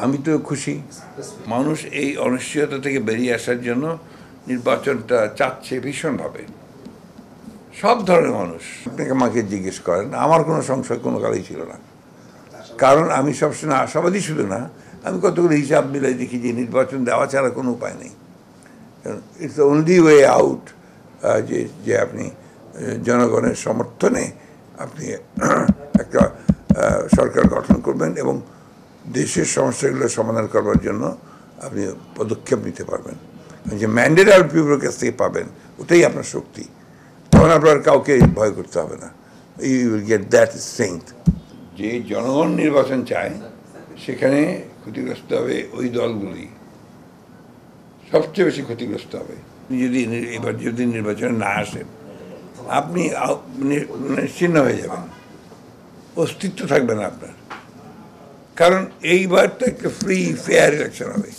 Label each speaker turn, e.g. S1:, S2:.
S1: আমি তো খুশি। মানুষ এই অনিশ্চয়তা থেকে বেরিয়ে আসার জন্য নির্বাচনটা চাচ্ছে ভীষণভাবে, সব ধরনের মানুষ। আপনাকে আমাকে জিজ্ঞেস করেন, আমার কোনো সংশয় কোনো কালেই ছিল না, কারণ আমি সবসময় আশাবাদী শুধু না, আমি কতগুলো হিসাব মিলাই দেখি যে নির্বাচন দেওয়া ছাড়া কোনো উপায় নেই। It's the only way out, যে আপনি জনগণের সমর্থনে আপনি একটা সরকার গঠন করবেন এবং দেশের সমস্যাগুলো সমাধান করবার জন্য আপনি পদক্ষেপ নিতে পারবেন। যে ম্যান্ডেট আর পিপুলের কাছ থেকে পাবেন, ওটাই আপনার শক্তি। তখন আপনার কাউকে ভয় করতে হবে না। You will get that strength. যে জনগণ নির্বাচন চায় সেখানে ক্ষতিগ্রস্ত হবে ওই দলগুলি, সবচেয়ে বেশি ক্ষতিগ্রস্ত হবে। এবার যদি নির্বাচনে না আসেন, আপনি নিশ্চিহ্ন হয়ে যাবেন, অস্তিত্ব থাকবে না আপনার। কারণ এইবার তো একটা ফ্রি ফেয়ার ইলেকশন হবে।